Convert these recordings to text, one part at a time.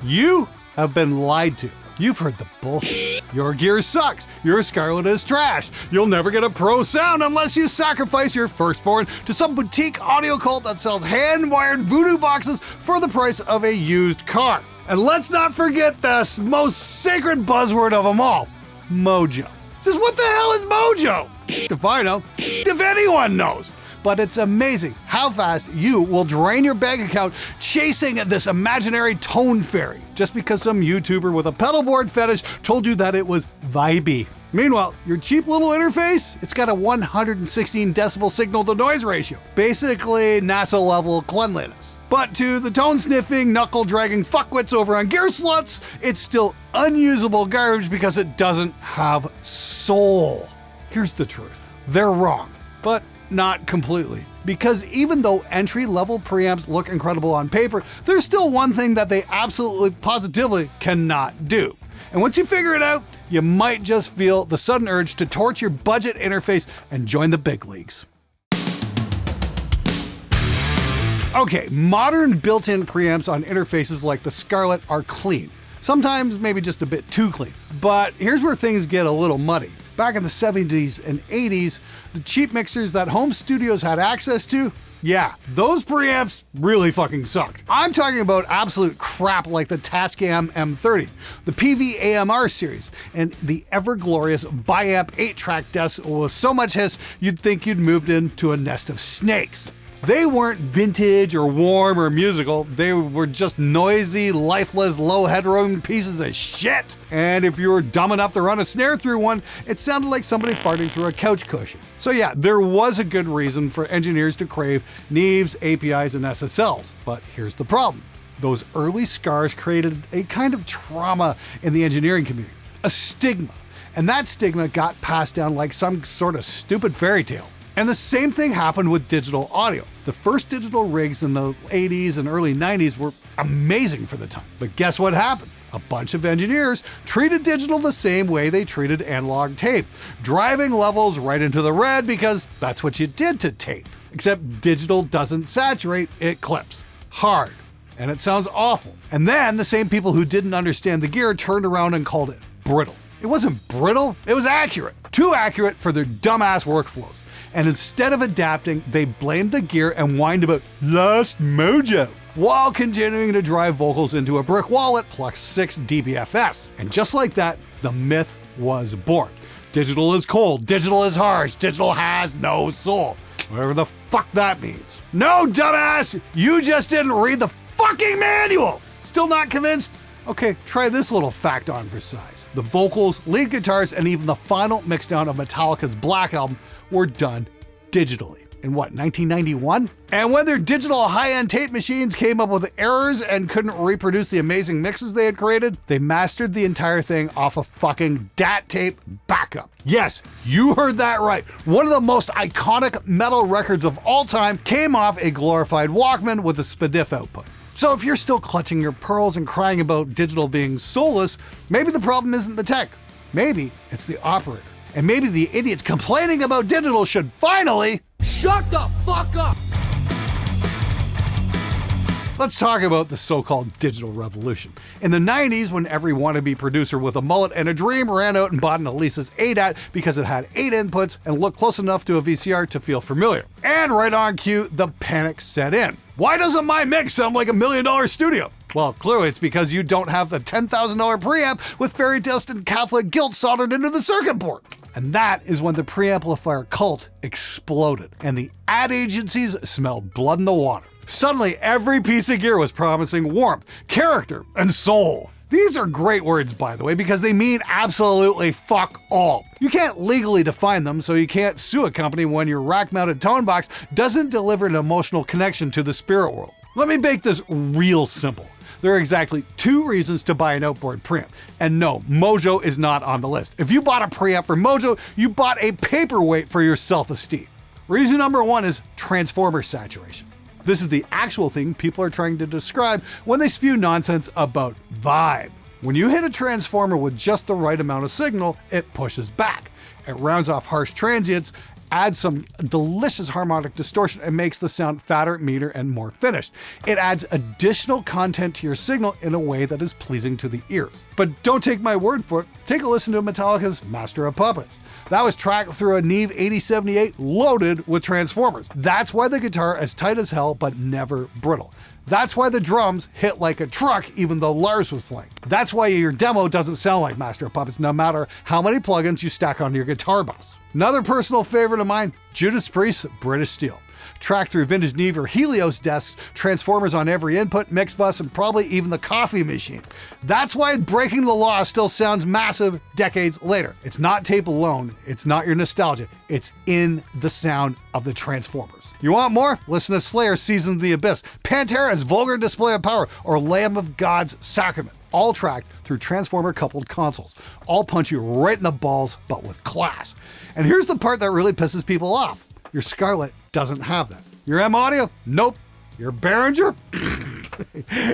You have been lied to. You've heard the bullshit. Your gear sucks. Your Scarlett is trash. You'll never get a pro sound unless you sacrifice your firstborn to some boutique audio cult that sells hand-wired voodoo boxes for the price of a used car. And let's not forget the most sacred buzzword of them all, mojo. Just what the hell is mojo? If I know, if anyone knows. But it's amazing how fast you will drain your bank account chasing this imaginary tone fairy just because some YouTuber with a pedalboard fetish told you that it was vibey. Meanwhile, your cheap little interface, it's got a 116 decibel signal to noise ratio. Basically NASA level cleanliness. But to the tone-sniffing, knuckle-dragging fuckwits over on Gear Sluts, it's still unusable garbage because it doesn't have soul. Here's the truth. They're wrong. But not completely. Because even though entry-level preamps look incredible on paper, there's still one thing that they absolutely positively cannot do. And once you figure it out, you might just feel the sudden urge to torch your budget interface and join the big leagues. Okay, modern built-in preamps on interfaces like the Scarlett are clean. Sometimes maybe just a bit too clean. But here's where things get a little muddy. Back in the 70s and 80s, the cheap mixers that home studios had access to, yeah, those preamps really fucking sucked. I'm talking about absolute crap like the Tascam M30, the PV-AMR series, and the ever-glorious Biamp 8-track desk with so much hiss you'd think you'd moved into a nest of snakes. They weren't vintage or warm or musical, they were just noisy, lifeless, low headroom pieces of shit. And if you were dumb enough to run a snare through one, it sounded like somebody farting through a couch cushion. So yeah, there was a good reason for engineers to crave Neves, APIs, and SSLs. But here's the problem. Those early scars created a kind of trauma in the engineering community, a stigma. And that stigma got passed down like some sort of stupid fairy tale. And the same thing happened with digital audio. The first digital rigs in the 80s and early 90s were amazing for the time. But guess what happened? A bunch of engineers treated digital the same way they treated analog tape, driving levels right into the red because that's what you did to tape. Except digital doesn't saturate, it clips. Hard. And it sounds awful. And then the same people who didn't understand the gear turned around and called it brittle. It wasn't brittle, it was accurate. Too accurate for their dumbass workflows. And instead of adapting, they blamed the gear and whined about lost mojo, while continuing to drive vocals into a brick wall at plus 6 dBFS. And just like that, the myth was born. Digital is cold, digital is harsh, digital has no soul. Whatever the fuck that means. No, dumbass! You just didn't read the fucking manual! Still not convinced? Okay, try this little fact on for size. The vocals, lead guitars, and even the final mixdown of Metallica's Black Album were done digitally. In what, 1991? And when their digital high-end tape machines came up with errors and couldn't reproduce the amazing mixes they had created, they mastered the entire thing off a fucking DAT tape backup. Yes, you heard that right. One of the most iconic metal records of all time came off a glorified Walkman with a SPDIF output. So if you're still clutching your pearls and crying about digital being soulless, maybe the problem isn't the tech. Maybe it's the operator. And maybe the idiots complaining about digital should finally shut the fuck up! Let's talk about the so-called digital revolution. In the 90s, when every wannabe producer with a mullet and a dream ran out and bought an Alesis ADAT because it had 8 inputs and looked close enough to a VCR to feel familiar. And right on cue, the panic set in. Why doesn't my mix sound like $1 million studio? Well, clearly it's because you don't have the $10,000 preamp with fairy dust and Catholic guilt soldered into the circuit board. And that is when the preamplifier cult exploded, and the ad agencies smelled blood in the water. Suddenly, every piece of gear was promising warmth, character, and soul. These are great words, by the way, because they mean absolutely fuck all. You can't legally define them, so you can't sue a company when your rack-mounted tone box doesn't deliver an emotional connection to the spirit world. Let me make this real simple. There are exactly 2 reasons to buy an outboard preamp. And no, Mojo is not on the list. If you bought a preamp for Mojo, you bought a paperweight for your self-esteem. Reason number 1 is transformer saturation. This is the actual thing people are trying to describe when they spew nonsense about vibe. When you hit a transformer with just the right amount of signal, it pushes back. It rounds off harsh transients adds some delicious harmonic distortion and makes the sound fatter, meaner, and more finished. It adds additional content to your signal in a way that is pleasing to the ears. But don't take my word for it. Take a listen to Metallica's Master of Puppets. That was tracked through a Neve 8078 loaded with transformers. That's why the guitar is tight as hell, but never brittle. That's why the drums hit like a truck even though Lars was playing. That's why your demo doesn't sound like Master of Puppets no matter how many plugins you stack onto your guitar bus. Another personal favorite of mine, Judas Priest's British Steel. Tracked through vintage Neve or Helios desks, transformers on every input, mix bus, and probably even the coffee machine. That's why Breaking the Law still sounds massive decades later. It's not tape alone, it's not your nostalgia, it's in the sound of the Transformers. You want more? Listen to Slayer's Seasons of the Abyss, Pantera's Vulgar Display of Power, or Lamb of God's Sacrament. All tracked through transformer-coupled consoles. All punch you right in the balls, but with class. And here's the part that really pisses people off. Your Scarlett doesn't have that. Your M Audio? Nope. Your Behringer?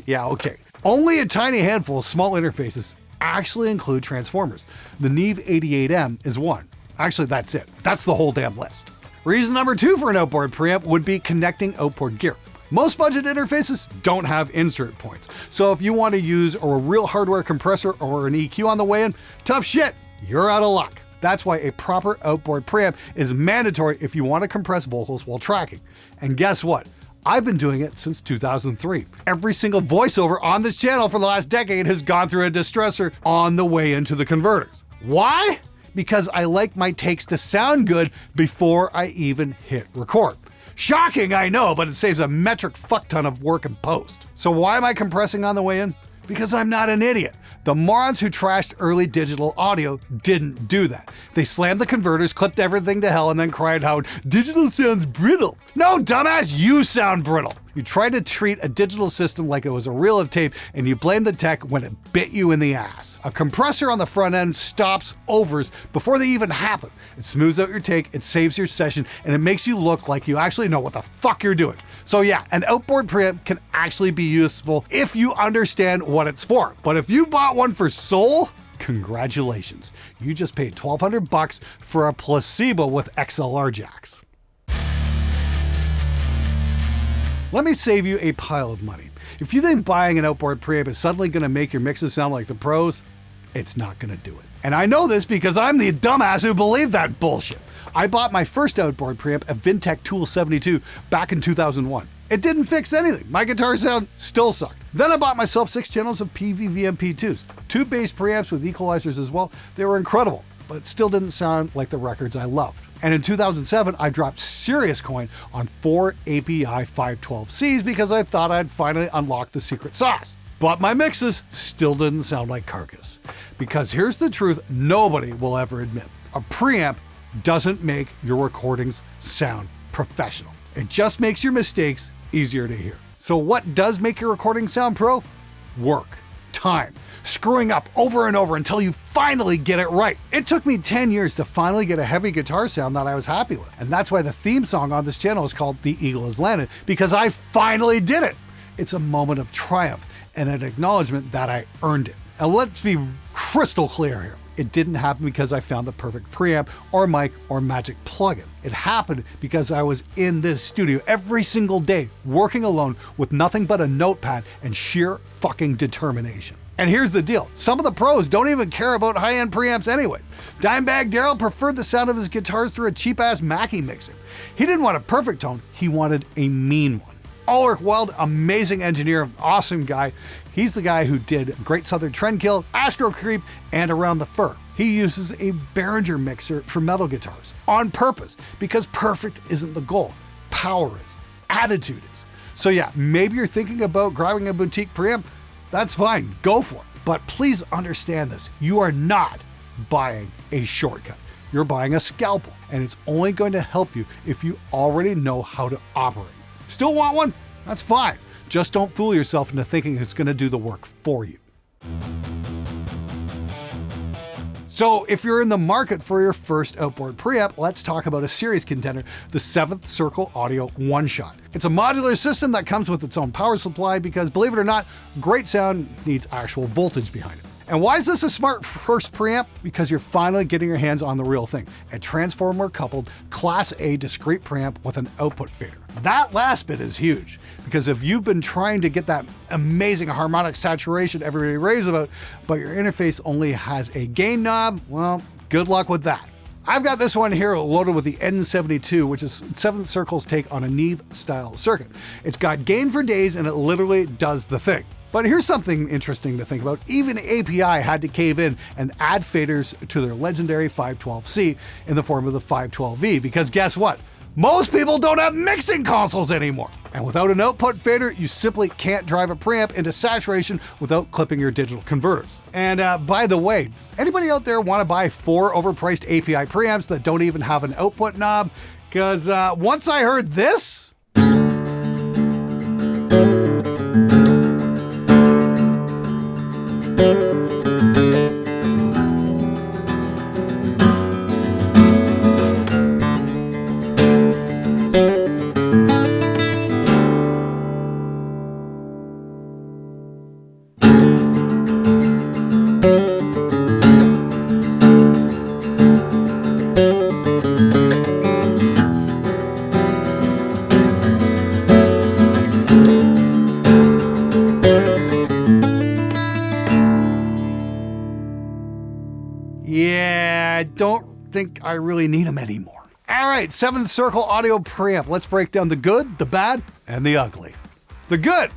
Yeah, okay. Only a tiny handful of small interfaces actually include transformers. The Neve 88M is one. Actually, that's it. That's the whole damn list. Reason number 2 for an outboard preamp would be connecting outboard gear. Most budget interfaces don't have insert points. So if you want to use a real hardware compressor or an EQ on the way in, tough shit, you're out of luck. That's why a proper outboard preamp is mandatory if you want to compress vocals while tracking. And guess what? I've been doing it since 2003. Every single voiceover on this channel for the last decade has gone through a distressor on the way into the converters. Why? Because I like my takes to sound good before I even hit record. Shocking, I know, but it saves a metric fuck ton of work in post. So why am I compressing on the way in? Because I'm not an idiot. The morons who trashed early digital audio didn't do that. They slammed the converters, clipped everything to hell, and then cried how digital sounds brittle. No, dumbass, you sound brittle. You tried to treat a digital system like it was a reel of tape, and you blame the tech when it bit you in the ass. A compressor on the front end stops overs before they even happen. It smooths out your take, it saves your session, and it makes you look like you actually know what the fuck you're doing. So yeah, an outboard preamp can actually be useful if you understand what it's for. But if you bought one for soul, congratulations. You just paid $1,200 for a placebo with XLR jacks. Let me save you a pile of money. If you think buying an outboard preamp is suddenly going to make your mixes sound like the pros, it's not going to do it. And I know this because I'm the dumbass who believed that bullshit. I bought my first outboard preamp, a Vintech Tool 72, back in 2001. It didn't fix anything. My guitar sound still sucked. Then I bought myself 6 channels of PVVMP2s, 2 bass preamps with equalizers as well. They were incredible, but it still didn't sound like the records I loved. And in 2007, I dropped serious coin on 4 API 512Cs because I thought I'd finally unlocked the secret sauce. But my mixes still didn't sound like Carcass. Because here's the truth nobody will ever admit. A preamp doesn't make your recordings sound professional. It just makes your mistakes easier to hear. So what does make your recording sound pro? Work, time, screwing up over and over until you finally get it right. It took me 10 years to finally get a heavy guitar sound that I was happy with. And that's why the theme song on this channel is called The Eagle Has Landed, because I finally did it. It's a moment of triumph and an acknowledgement that I earned it. And let's be crystal clear here. It didn't happen because I found the perfect preamp or mic or magic plugin. It happened because I was in this studio every single day, working alone with nothing but a notepad and sheer fucking determination. And here's the deal. Some of the pros don't even care about high-end preamps anyway. Dimebag Darrell preferred the sound of his guitars through a cheap-ass Mackie mixing. He didn't want a perfect tone, he wanted a mean one. Ulrich Wild, amazing engineer, awesome guy. He's the guy who did Great Southern Trendkill, Astro Creep, and Around the Fur. He uses a Behringer mixer for metal guitars on purpose because perfect isn't the goal. Power is. Attitude is. So yeah, maybe you're thinking about grabbing a boutique preamp. That's fine, go for it. But please understand this. You are not buying a shortcut. You're buying a scalpel, and it's only going to help you if you already know how to operate. Still want one? That's fine. Just don't fool yourself into thinking it's going to do the work for you. So if you're in the market for your first outboard preamp, let's talk about a serious contender, the 7th Circle Audio One-Shot. It's a modular system that comes with its own power supply because, believe it or not, great sound needs actual voltage behind it. And why is this a smart first preamp? Because you're finally getting your hands on the real thing, a transformer coupled Class A discrete preamp with an output fader. That last bit is huge, because if you've been trying to get that amazing harmonic saturation everybody raves about, but your interface only has a gain knob, well, good luck with that. I've got this one here loaded with the N72, which is 7th Circle's take on a Neve style circuit. It's got gain for days and it literally does the thing. But here's something interesting to think about. Even API had to cave in and add faders to their legendary 512C in the form of the 512V, because guess what? Most people don't have mixing consoles anymore. And without an output fader, you simply can't drive a preamp into saturation without clipping your digital converters. And by the way, anybody out there want to buy 4 overpriced API preamps that don't even have an output knob? Because once I heard this, yeah, I don't think I really need them anymore. All right, 7th Circle audio preamp. Let's break down the good, the bad, and the ugly. The good,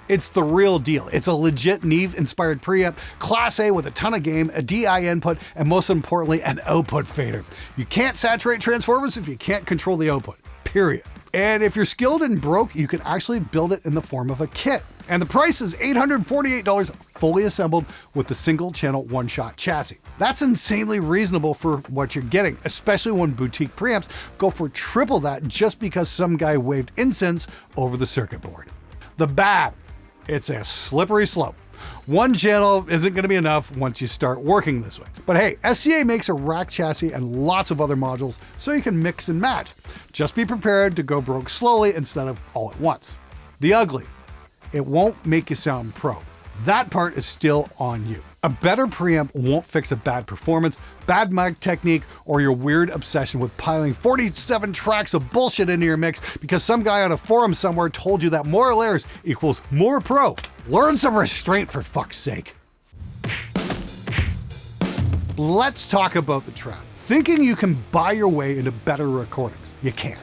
it's the real deal. It's a legit Neve-inspired preamp, Class A with a ton of gain, a DI input, and most importantly, an output fader. You can't saturate transformers if you can't control the output, period. And if you're skilled and broke, you can actually build it in the form of a kit. And the price is $848 fully assembled with the single channel one-shot chassis. That's insanely reasonable for what you're getting, especially when boutique preamps go for triple that just because some guy waved incense over the circuit board. The bad, it's a slippery slope. One channel isn't going to be enough once you start working this way. But hey, SCA makes a rack chassis and lots of other modules so you can mix and match. Just be prepared to go broke slowly instead of all at once. The ugly, it won't make you sound pro. That part is still on you. A better preamp won't fix a bad performance, bad mic technique, or your weird obsession with piling 47 tracks of bullshit into your mix because some guy on a forum somewhere told you that more layers equals more pro. Learn some restraint, for fuck's sake. Let's talk about the trap. Thinking you can buy your way into better recordings. You can't.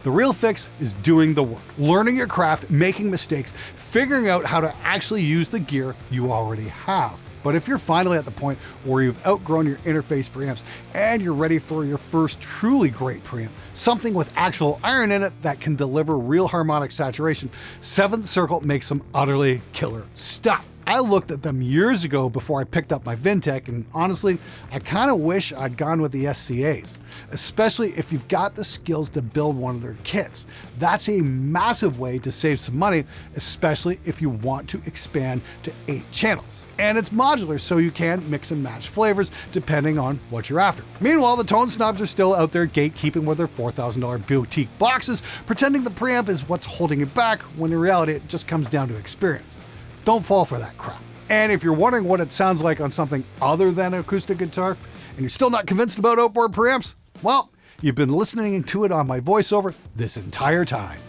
The real fix is doing the work, learning your craft, making mistakes, figuring out how to actually use the gear you already have. But if you're finally at the point where you've outgrown your interface preamps and you're ready for your first truly great preamp, something with actual iron in it that can deliver real harmonic saturation, 7th Circle makes some utterly killer stuff. I looked at them years ago before I picked up my Vintech, and honestly, I kind of wish I'd gone with the SCAs, especially if you've got the skills to build one of their kits. That's a massive way to save some money, especially if you want to expand to 8 channels. And it's modular, so you can mix and match flavors depending on what you're after. Meanwhile, the tone snobs are still out there gatekeeping with their $4,000 boutique boxes, pretending the preamp is what's holding it back, when in reality it just comes down to experience. Don't fall for that crap. And if you're wondering what it sounds like on something other than acoustic guitar, and you're still not convinced about outboard preamps, well, you've been listening to it on my voiceover this entire time.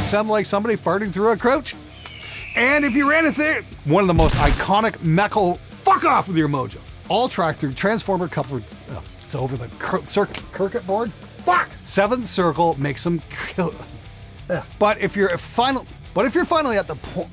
Sound like somebody farting through a crouch? And if you ran a thing, one of the most iconic metal, fuck off with your mojo. All tracked through transformer coupled, it's over the circuit board. Fuck! 7th Circle makes them kill. But if you're finally at the point,